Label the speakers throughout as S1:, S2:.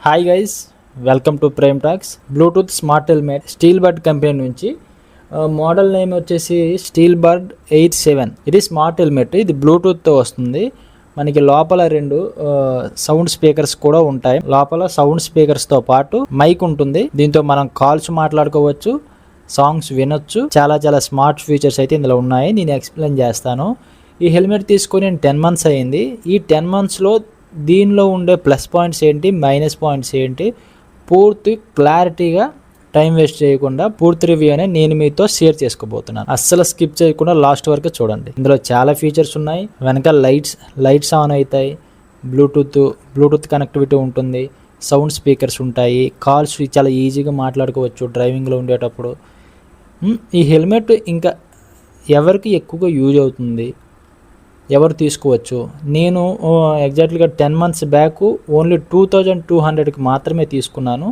S1: Hi guys, welcome to prime talks. Bluetooth smart helmet steel bird company నుంచి model name వచ్చేసి steel bird 87. ఇది smart helmet. ఇది బ్లూటూత్తో వస్తుంది. మనకి లోపల రెండు సౌండ్ స్పీకర్స్ కూడా ఉంటాయి. లోపల సౌండ్ స్పీకర్స్తో పాటు మైక్ ఉంటుంది. దీంతో మనం కాల్స్ మాట్లాడుకోవచ్చు, సాంగ్స్ వినొచ్చు. చాలా చాలా స్మార్ట్ ఫీచర్స్ అయితే ఇందులో ఉన్నాయి. నేను ఎక్స్ప్లెయిన్ చేస్తాను. ఈ హెల్మెట్ తీసుకొని నేను 10 months అయింది. ఈ 10 monthsలో దీనిలో ఉండే ప్లస్ పాయింట్స్ ఏంటి, మైనస్ పాయింట్స్ ఏంటి, పూర్తి క్లారిటీగా టైం వేస్ట్ చేయకుండా పూర్తి రివ్యూ అనేది నేను మీతో షేర్ చేసుకోబోతున్నాను. అస్సలు స్కిప్ చేయకుండా లాస్ట్ వరకు చూడండి. ఇందులో చాలా ఫీచర్స్ ఉన్నాయి. వెనక లైట్స్ ఆన్ అవుతాయి, బ్లూటూత్ కనెక్టివిటీ ఉంటుంది, సౌండ్ స్పీకర్స్ ఉంటాయి, కాల్స్ చాలా ఈజీగా మాట్లాడుకోవచ్చు డ్రైవింగ్లో ఉండేటప్పుడు. ఈ హెల్మెట్ ఇంకా ఎవరికి ఎక్కువగా యూజ్ అవుతుంది, ఎవరు తీసుకోవచ్చు? నేను ఎగ్జాక్ట్లీగా 10 months బ్యాక్ ఓన్లీ 2200కి మాత్రమే తీసుకున్నాను.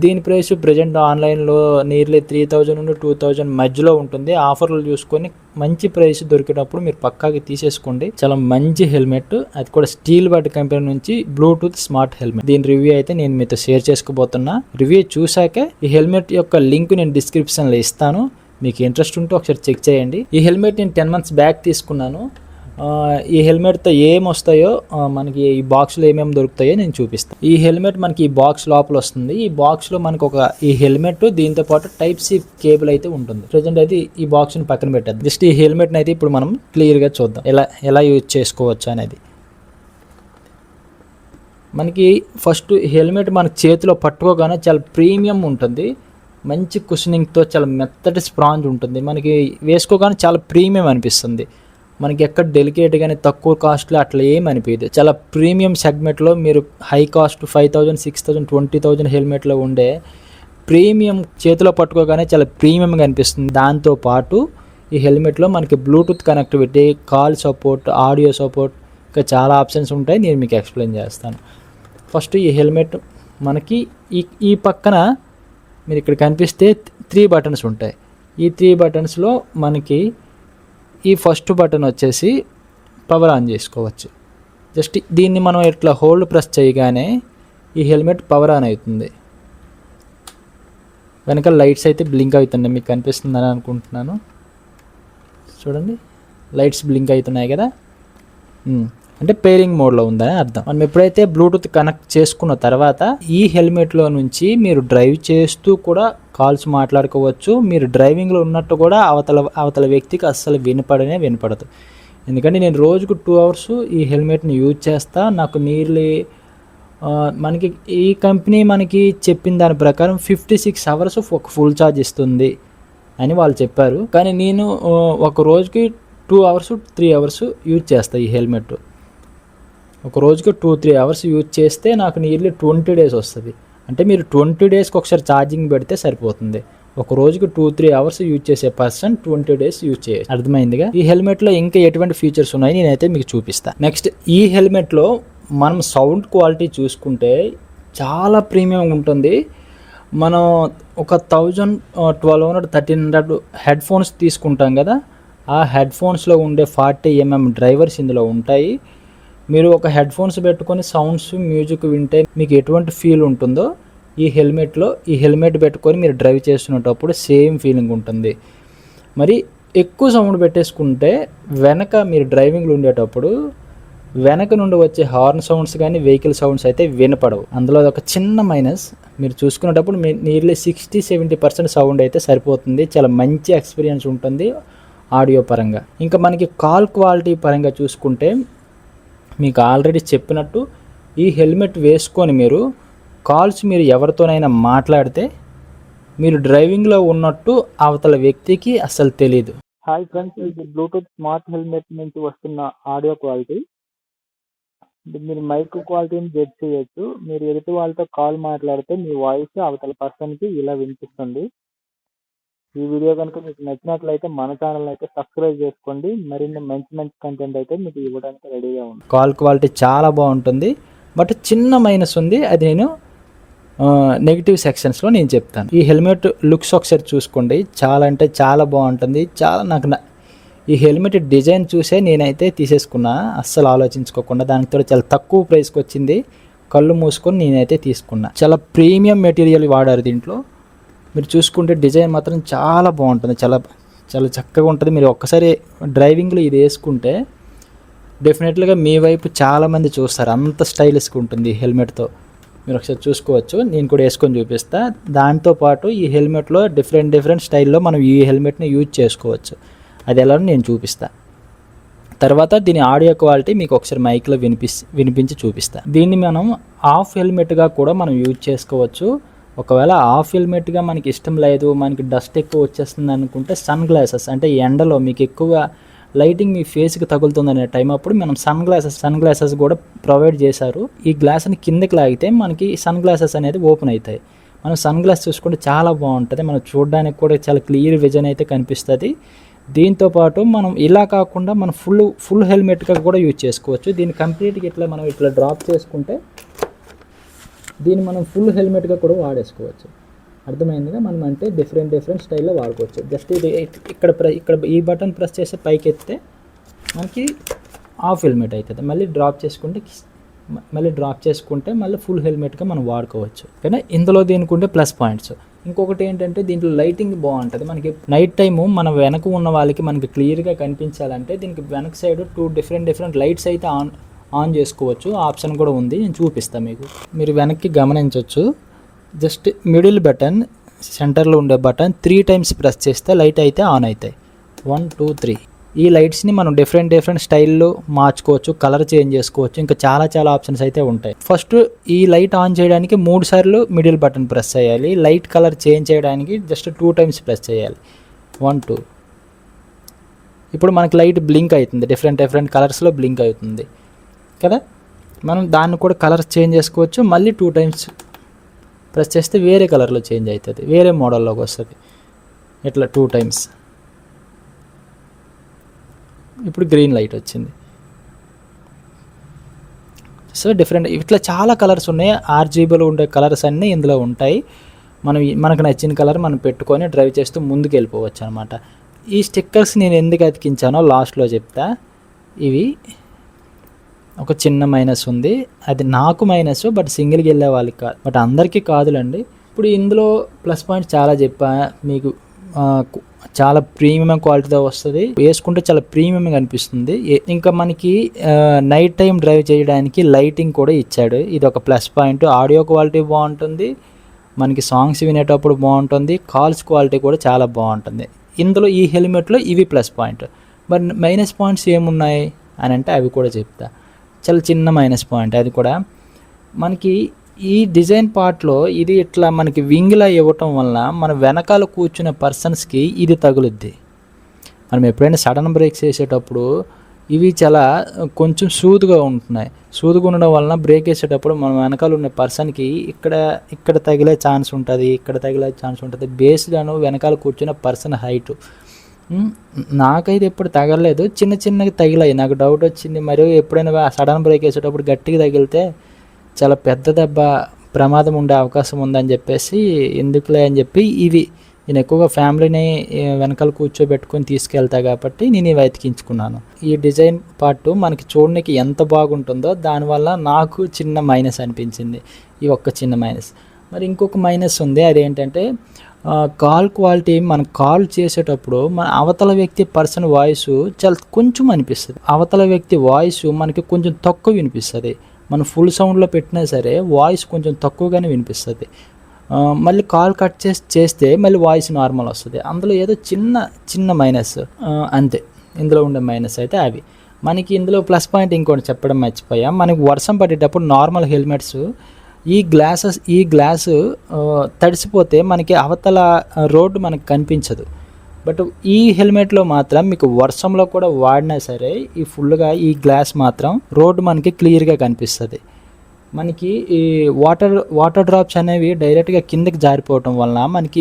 S1: దీని ప్రైస్ ప్రజెంట్ ఆన్లైన్లో నియర్లీ 3000 నుండి 2000 మధ్యలో ఉంటుంది. ఆఫర్లు చూసుకొని మంచి ప్రైస్ దొరికేటప్పుడు మీరు పక్కాకి తీసేసుకోండి. చాలా మంచి హెల్మెట్, అది కూడా స్టీల్ బర్డ్ కంపెనీ నుంచి బ్లూటూత్ స్మార్ట్ హెల్మెట్. దీని రివ్యూ అయితే నేను మీతో షేర్ చేసుకోబోతున్నా. రివ్యూ చూసాకే ఈ హెల్మెట్ యొక్క లింక్ నేను డిస్క్రిప్షన్లో ఇస్తాను. మీకు ఇంట్రెస్ట్ ఉంటే ఒకసారి చెక్ చేయండి. ఈ హెల్మెట్ నేను 10 months బ్యాక్ తీసుకున్నాను. ఈ హెల్మెట్తో ఏం వస్తాయో, మనకి ఈ బాక్స్లో ఏమేమి దొరుకుతాయో నేను చూపిస్తాను. ఈ హెల్మెట్ మనకి ఈ బాక్స్ లోపల వస్తుంది. ఈ బాక్స్లో మనకు ఈ హెల్మెట్ దీంతో పాటు Type-C కేబుల్ అయితే ఉంటుంది. ప్రజెంట్ అయితే ఈ బాక్స్ని పక్కన పెట్టద్దు. జస్ట్ ఈ హెల్మెట్ని అయితే ఇప్పుడు మనం క్లియర్గా చూద్దాం ఎలా యూజ్ చేసుకోవచ్చు అనేది. మనకి ఫస్ట్ హెల్మెట్ మన చేతిలో పట్టుకోగానే చాలా ప్రీమియం ఉంటుంది. మంచి కుషనింగ్తో చాలా మెత్తటి స్పాంజ్ ఉంటుంది. మనకి వేసుకోగానే చాలా ప్రీమియం అనిపిస్తుంది. మనకి ఎక్కడ డెలికేట్ కానీ తక్కువ కాస్ట్లో అట్లా ఏం అనిపించదు. చాలా ప్రీమియం సెగ్మెంట్లో మీరు హై కాస్ట్ 5000, 6000, 20,000 హెల్మెట్లో ఉండే ప్రీమియం చేతిలో పట్టుకోగానే చాలా ప్రీమియంగా అనిపిస్తుంది. దాంతోపాటు ఈ హెల్మెట్లో మనకి Bluetooth connectivity, call support, audio support, ఇంకా చాలా ఆప్షన్స్ ఉంటాయి. నేను మీకు ఎక్స్ప్లెయిన్ చేస్తాను. ఫస్ట్ ఈ హెల్మెట్ మనకి ఈ పక్కన మీరు ఇక్కడ కనిపిస్తే 3 buttons ఉంటాయి. ఈ 3 buttonsలో మనకి ఈ ఫస్ట్ బటన్ వచ్చేసి పవర్ ఆన్ చేసుకోవచ్చు. జస్ట్ దీన్ని మనం ఇట్లా హోల్డ్ ప్రెస్ చేయగానే ఈ హెల్మెట్ పవర్ ఆన్ అవుతుంది. వెనక లైట్స్ అయితే బ్లింక్ అవుతున్నాయి, మీకు కనిపిస్తుందని అనుకుంటున్నాను. చూడండి, లైట్స్ బ్లింక్ అవుతున్నాయి కదా, అంటే పేరింగ్ మోడ్లో ఉందని అర్థం. మనం ఎప్పుడైతే బ్లూటూత్ కనెక్ట్ చేసుకున్న తర్వాత ఈ హెల్మెట్లో నుంచి మీరు డ్రైవ్ చేస్తూ కూడా కాల్స్ మాట్లాడుకోవచ్చు. మీరు డ్రైవింగ్లో ఉన్నట్టు కూడా అవతల వ్యక్తికి అస్సలు వినపడదు. ఎందుకంటే నేను రోజుకు 2 hours ఈ హెల్మెట్ని యూజ్ చేస్తా. నాకు నియర్లీ మనకి ఈ కంపెనీ మనకి చెప్పిన దాని ప్రకారం 56 hours ఒక ఫుల్ ఛార్జ్ ఇస్తుంది అని వాళ్ళు చెప్పారు. కానీ నేను ఒక రోజుకి 2 hours 3 hours యూజ్ చేస్తాను ఈ హెల్మెట్. ఒక రోజుకి 2-3 hours యూజ్ చేస్తే నాకు నియర్లీ 20 days వస్తుంది. అంటే మీరు 20 daysకి ఒకసారి ఛార్జింగ్ పెడితే సరిపోతుంది. ఒక రోజుకి 2-3 hours యూజ్ చేసే పర్సన్ 20 days యూజ్ చేయొచ్చు. అర్థమైందిగా? ఈ హెల్మెట్లో ఇంకా ఎటువంటి ఫీచర్స్ ఉన్నాయి నేనైతే మీకు చూపిస్తాను. నెక్స్ట్, ఈ హెల్మెట్లో మనం సౌండ్ క్వాలిటీ చూసుకుంటే చాలా ప్రీమియం ఉంటుంది. మనం ఒక 1000, 1200, 1300 హెడ్ ఫోన్స్ తీసుకుంటాం కదా, ఆ హెడ్ ఫోన్స్లో ఉండే 40 mm డ్రైవర్స్ ఇందులో ఉంటాయి. మీరు ఒక హెడ్ ఫోన్స్ పెట్టుకొని సౌండ్స్, మ్యూజిక్ వింటే మీకు ఎటువంటి ఫీల్ ఉంటుందో ఈ హెల్మెట్ పెట్టుకొని మీరు డ్రైవ్ చేస్తున్నప్పుడు సేమ్ ఫీలింగ్ ఉంటుంది. మరి ఎక్కువ సౌండ్ పెట్టేసుకుంటే వెనక మీరు డ్రైవింగ్లో ఉండేటప్పుడు వెనక నుండి వచ్చే హార్న్ సౌండ్స్ కానీ వెహికల్ సౌండ్స్ అయితే వినపడవు. అందులో ఒక చిన్న మైనస్. మీరు చూసుకునేటప్పుడు నియర్లీ 60-70% సౌండ్ అయితే సరిపోతుంది. చాలా మంచి ఎక్స్పీరియన్స్ ఉంటుంది ఆడియో పరంగా. ఇంకా మనకి కాల్ క్వాలిటీ పరంగా చూసుకుంటే మీకు ఆల్రెడీ చెప్పినట్టు ఈ హెల్మెట్ వేసుకొని మీరు ఎవరితోనైనా మాట్లాడితే మీరు డ్రైవింగ్లో ఉన్నట్టు అవతల వ్యక్తికి అసలు తెలియదు. హాయ్ ఫ్రెండ్స్, ఇది బ్లూటూత్ స్మార్ట్ హెల్మెట్ నుంచి వస్తున్న ఆడియో క్వాలిటీ. మీరు మైక్ క్వాలిటీని జడ్జ్ చేయొచ్చు. మీరు ఎదుటి వాళ్ళతో కాల్ మాట్లాడితే మీ వాయిస్ అవతల పర్సన్కి ఇలా వినిపిస్తుంది. ఈ వీడియో కనుక మీకు నచ్చినట్లయితే మన ఛానల్ అయితే సబ్స్క్రైబ్ చేసుకోండి. మరిన్ని మంచి కంటెంట్ అయితే మీకు ఇవ్వడానికి రెడీగా ఉంది. కాల్ క్వాలిటీ చాలా బాగుంటుంది. బట్ చిన్న మైనస్ ఉంది, అది నేను నెగిటివ్ సెక్షన్స్లో నేను చెప్తాను. ఈ హెల్మెట్ లుక్స్ ఒకసారి చూసుకోండి, చాలా అంటే చాలా బాగుంటుంది. ఈ హెల్మెట్ డిజైన్ చూసే నేనైతే తీసేసుకున్నా, అస్సలు ఆలోచించుకోకుండా. దానితో చాలా తక్కువ ప్రైస్కి వచ్చింది. కళ్ళు మూసుకొని నేనైతే తీసుకున్నా. చాలా ప్రీమియం మెటీరియల్ వాడారు దీంట్లో. మీరు చూసుకుంటే డిజైన్ మాత్రం చాలా బాగుంటుంది, చాలా చాలా చక్కగా ఉంటుంది. మీరు ఒక్కసారి డ్రైవింగ్లో ఇది వేసుకుంటే డెఫినెట్లీగా మీ వైపు చాలామంది చూస్తారు, అంత స్టైలిష్గా ఉంటుంది ఈ హెల్మెట్తో. మీరు ఒకసారి చూసుకోవచ్చు, నేను కూడా వేసుకొని చూపిస్తా. దాంతోపాటు ఈ హెల్మెట్లో డిఫరెంట్ స్టైల్లో మనం ఈ హెల్మెట్ని యూజ్ చేసుకోవచ్చు. అది ఎలా నేను చూపిస్తా. తర్వాత దీని ఆడియో క్వాలిటీ మీకు ఒకసారి మైక్లో వినిపించి చూపిస్తా. దీన్ని మనం హాఫ్ హెల్మెట్గా కూడా మనం యూజ్ చేసుకోవచ్చు. ఒకవేళ హాఫ్ హెల్మెట్గా మనకి ఇష్టం లేదు, మనకి డస్ట్ ఎక్కువ వచ్చేస్తుంది అనుకుంటే సన్ గ్లాసెస్, అంటే ఎండలో మీకు ఎక్కువ లైటింగ్ మీ ఫేస్కి తగులుతుందనే టైం అప్పుడు మనం సన్ గ్లాసెస్ కూడా ప్రొవైడ్ చేశారు. ఈ గ్లాస్ని కిందకి లాగితే మనకి సన్ గ్లాసెస్ అనేది ఓపెన్ అవుతాయి. మనం సన్ గ్లాస్ చూసుకుంటే చాలా బాగుంటుంది, మనం చూడడానికి కూడా చాలా క్లియర్ విజన్ అయితే కనిపిస్తుంది. దీంతోపాటు మనం ఇలా కాకుండా మనం ఫుల్ హెల్మెట్గా కూడా యూజ్ చేసుకోవచ్చు. దీన్ని కంప్లీట్గా ఇట్లా డ్రాప్ చేసుకుంటే దీన్ని మనం ఫుల్ హెల్మెట్గా కూడా వాడేసుకోవచ్చు. అర్థమైందిగా? మనం అంటే డిఫరెంట్ స్టైల్లో వాడుకోవచ్చు. జస్ట్ ఇది ఇక్కడ ఈ బటన్ ప్రెస్ చేస్తే పైకి ఎత్తితే మనకి హాఫ్ హెల్మెట్ అవుతుంది. మళ్ళీ డ్రాప్ చేసుకుంటే మళ్ళీ ఫుల్ హెల్మెట్గా మనం వాడుకోవచ్చు. కానీ ఇందులో దీనికి ఉండే ప్లస్ పాయింట్స్ ఇంకొకటి ఏంటంటే దీంట్లో లైటింగ్ బాగుంటుంది. మనకి నైట్ టైము మన వెనక ఉన్న వాళ్ళకి మనకి క్లియర్గా కనిపించాలంటే దీనికి వెనక సైడ్ 2 డిఫరెంట్ లైట్స్ అయితే ఆన్ చేసుకోవచ్చు. ఆప్షన్ కూడా ఉంది, నేను చూపిస్తాను మీకు. మీరు వెనక్కి గమనించవచ్చు, జస్ట్ మిడిల్ బటన్ సెంటర్లో ఉండే బటన్ 3 టైమ్స్ ప్రెస్ చేస్తే లైట్ అయితే ఆన్ అవుతాయి. 1 2 3. ఈ లైట్స్ని మనం డిఫరెంట్ స్టైల్లో మార్చుకోవచ్చు, కలర్ చేంజ్ చేసుకోవచ్చు, ఇంకా చాలా ఆప్షన్స్ అయితే ఉంటాయి. ఫస్ట్ ఈ లైట్ ఆన్ చేయడానికి 3 సార్లు మిడిల్ బటన్ ప్రెస్ చేయాలి. లైట్ కలర్ చేంజ్ చేయడానికి జస్ట్ 2 టైమ్స్ ప్రెస్ చేయాలి. 1 2. ఇప్పుడు మనకి లైట్ బ్లింక్ అవుతుంది, డిఫరెంట్ కలర్స్లో బ్లింక్ అవుతుంది కదా. మనం దాన్ని కూడా కలర్ చేంజ్ చేసుకోవచ్చు. మళ్ళీ 2 టైమ్స్ ప్రెస్ చేస్తే వేరే కలర్లో చేంజ్ అవుతుంది, వేరే మోడల్లోకి వస్తుంది. ఇట్లా 2 టైమ్స్. ఇప్పుడు గ్రీన్ లైట్ వచ్చింది. సో ఇట్లా చాలా కలర్స్ ఉన్నాయి. RGBలో ఉండే కలర్స్ అన్నీ ఇందులో ఉంటాయి. మనకు నచ్చిన కలర్ మనం పెట్టుకొని డ్రైవ్ చేస్తూ ముందుకు వెళ్ళిపోవచ్చు అనమాట. ఈ స్టిక్కర్స్ నేను ఎందుకు అతికించానో లాస్ట్లో చెప్తా. ఇవి ఒక చిన్న మైనస్ ఉంది, అది నాకు మైనస్, బట్ సింగిల్కి వెళ్ళే వాళ్ళకి కాదు, బట్ అందరికీ కాదులండి. ఇప్పుడు ఇందులో ప్లస్ పాయింట్ చాలా చెప్పా మీకు. చాలా ప్రీమియం క్వాలిటీతో వస్తుంది, వేసుకుంటే చాలా ప్రీమియంగా అనిపిస్తుంది. ఇంకా మనకి నైట్ టైం డ్రైవ్ చేయడానికి లైటింగ్ కూడా ఇచ్చాడు, ఇది ఒక ప్లస్ పాయింట్. ఆడియో క్వాలిటీ బాగుంటుంది, మనకి సాంగ్స్ వినేటప్పుడు బాగుంటుంది, కాల్స్ క్వాలిటీ కూడా చాలా బాగుంటుంది. ఇందులో ఈ హెల్మెట్లో ఇవి plus point. But minus points ఏమున్నాయి అని అంటే అవి కూడా చెప్తా. చాలా చిన్న మైనస్ పాయింట్ అది కూడా. మనకి ఈ డిజైన్ పార్ట్లో ఇది ఇట్లా మనకి వింగ్లా ఇవ్వటం వల్ల మన వెనకాల కూర్చున్న పర్సన్స్కి ఇది తగులుద్ది. మనం ఎప్పుడైనా సడన్ బ్రేక్స్ వేసేటప్పుడు ఇవి చాలా కొంచెం సూదుగా ఉంటున్నాయి. సూదుగా ఉండడం వలన బ్రేక్ వేసేటప్పుడు మన వెనకాల ఉన్న పర్సన్కి ఇక్కడ తగిలే ఛాన్స్ ఉంటుంది. బేస్డ్గాను వెనకాల కూర్చున్న పర్సన్ హైటు. నాకైతే ఎప్పుడు తగలలేదు, చిన్నగా తగిలాయి. నాకు డౌట్ వచ్చింది, మరియు ఎప్పుడైనా సడన్ బ్రేక్ వేసేటప్పుడు గట్టిగా తగిలితే చాలా పెద్ద దెబ్బ ప్రమాదం ఉండే అవకాశం ఉందని చెప్పేసి ఎందుకులే అని చెప్పి నేను ఎక్కువగా ఫ్యామిలీని వెనకాల కూర్చోబెట్టుకొని తీసుకెళ్తా కాబట్టి నేను ఇవి ఎతికించుకున్నాను. ఈ డిజైన్ పార్ట్ మనకి చూడడానికి ఎంత బాగుంటుందో దానివల్ల నాకు చిన్న మైనస్ అనిపించింది, ఈ ఒక్క చిన్న మైనస్. మరి ఇంకొక మైనస్ ఉంది, అదేంటంటే కాల్ క్వాలిటీ. మనం కాల్ చేసేటప్పుడు మన అవతల వ్యక్తి పర్సన్ వాయిస్ చాలా కొంచెం అనిపిస్తుంది, అవతల వ్యక్తి వాయిస్ మనకి కొంచెం తక్కువ వినిపిస్తుంది. మనం ఫుల్ సౌండ్లో పెట్టినా సరే వాయిస్ కొంచెం తక్కువగానే వినిపిస్తుంది. మళ్ళీ కాల్ కట్ చేస్తే మళ్ళీ వాయిస్ నార్మల్ వస్తుంది. అందులో ఏదో చిన్న మైనస్ అంతే. ఇందులో ఉండే మైనస్ అయితే అవి. మనకి ఇందులో ప్లస్ పాయింట్ ఇంకోటి చెప్పడం మర్చిపోయా. మనకి వర్షం పడేటప్పుడు నార్మల్ హెల్మెట్స్ ఈ గ్లాసు తడిసిపోతే మనకి అవతల రోడ్డు మనకు కనిపించదు. బట్ ఈ హెల్మెట్లో మాత్రం మీకు వర్షంలో కూడా వాడినా సరే ఈ గ్లాస్ మాత్రం రోడ్డు మనకి క్లియర్గా కనిపిస్తుంది. మనకి ఈ వాటర్ డ్రాప్స్ అనేవి డైరెక్ట్గా కిందకి జారిపోవటం వలన మనకి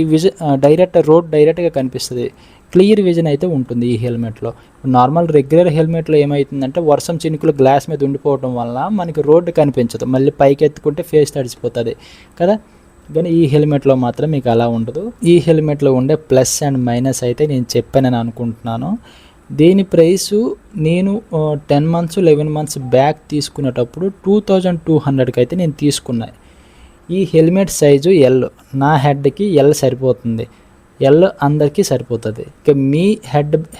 S1: రోడ్ డైరెక్ట్గా కనిపిస్తుంది. క్లియర్ విజన్ అయితే ఉంటుంది ఈ హెల్మెట్లో. నార్మల్ రెగ్యులర్ హెల్మెట్లో ఏమవుతుందంటే వర్షం చినుకులు గ్లాస్ మీద ఉండిపోవటం వల్ల మనకి రోడ్డు కనిపించదు, మళ్ళీ పైకి ఎత్తుకుంటే ఫేస్ తడిసిపోతుంది కదా. కానీ ఈ హెల్మెట్లో మాత్రం మీకు అలా ఉండదు. ఈ హెల్మెట్లో ఉండే ప్లస్ అండ్ మైనస్ అయితే నేను చెప్పానని అనుకుంటున్నాను. దీని ప్రైసు నేను 10 months 11 months బ్యాక్ తీసుకునేటప్పుడు 2200కి అయితే నేను తీసుకున్నా. ఈ హెల్మెట్ సైజు ఎల్, నా హెడ్కి ఎల్ సరిపోతుంది, ఎల్ అందరికీ సరిపోతుంది. ఇక మీ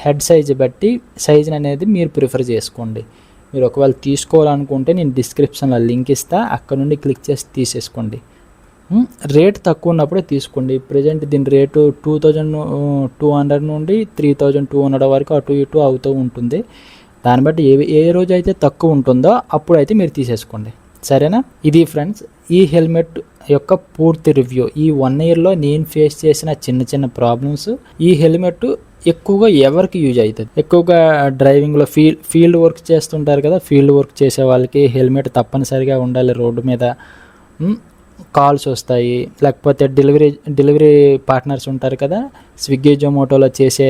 S1: హెడ్ సైజు బట్టి సైజుని అనేది మీరు ప్రిఫర్ చేసుకోండి. మీరు ఒకవేళ తీసుకోవాలనుకుంటే నేను డిస్క్రిప్షన్లో లింక్ ఇస్తా, అక్కడ నుండి క్లిక్ చేసి తీసేసుకోండి. రేట్ తక్కువ ఉన్నప్పుడే తీసుకోండి. ప్రజెంట్ దీని రేటు 2200 నుండి 3200 వరకు అటు ఇటు అవుతూ ఉంటుంది. దాన్ని బట్టి ఏ రోజు అయితే తక్కువ ఉంటుందో అప్పుడైతే మీరు తీసేసుకోండి, సరేనా? ఇది ఫ్రెండ్స్ ఈ హెల్మెట్ యొక్క పూర్తి రివ్యూ. ఈ 1 yearలో నేను ఫేస్ చేసిన చిన్న చిన్న ప్రాబ్లమ్స్. ఈ హెల్మెట్ ఎక్కువగా ఎవరికి యూజ్ అవుతుంది? ఎక్కువగా డ్రైవింగ్లో ఫీల్డ్ వర్క్ చేస్తుంటారు కదా, ఫీల్డ్ వర్క్ చేసే వాళ్ళకి హెల్మెట్ తప్పనిసరిగా ఉండాలి. రోడ్డు మీద కాల్స్ వస్తాయి, లేకపోతే డెలివరీ పార్ట్నర్స్ ఉంటారు కదా, స్విగ్గీ జొమాటోలో చేసే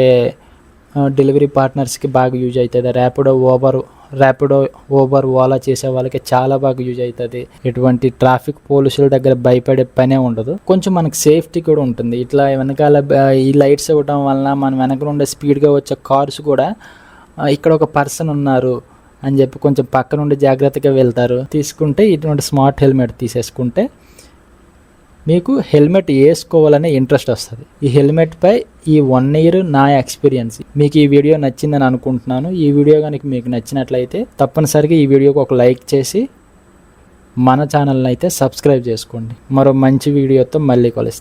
S1: డెలివరీ పార్ట్నర్స్కి బాగా యూజ్ అవుతుంది. ర్యాపిడో ఓబర్ ఓలా చేసే వాళ్ళకి చాలా బాగా యూజ్ అవుతుంది. ఎటువంటి ట్రాఫిక్ పోలీసుల దగ్గర భయపడే పనే ఉండదు. కొంచెం మనకి సేఫ్టీ కూడా ఉంటుంది. ఇట్లా వెనకాల ఈ లైట్స్ ఇవ్వడం వలన మన వెనక ఉండే స్పీడ్గా వచ్చే కార్స్ కూడా ఇక్కడ ఒక పర్సన్ ఉన్నారు అని చెప్పి కొంచెం పక్క నుండి జాగ్రత్తగా వెళ్తారు. తీసుకుంటే ఇటువంటి స్మార్ట్ హెల్మెట్ తీసేసుకుంటే మీకు హెల్మెట్ వేసుకోవాలనే ఇంట్రెస్ట్ వస్తుంది. ఈ హెల్మెట్పై ఈ 1 year నా ఎక్స్పీరియన్స్. మీకు ఈ వీడియో నచ్చిందని అనుకుంటున్నాను. ఈ వీడియో కనుక మీకు నచ్చినట్లయితే తప్పనిసరిగా ఈ వీడియోకి ఒక లైక్ చేసి మన ఛానల్ని అయితే సబ్స్క్రైబ్ చేసుకోండి. మరో మంచి వీడియోతో మళ్ళీ కలుస్తాను.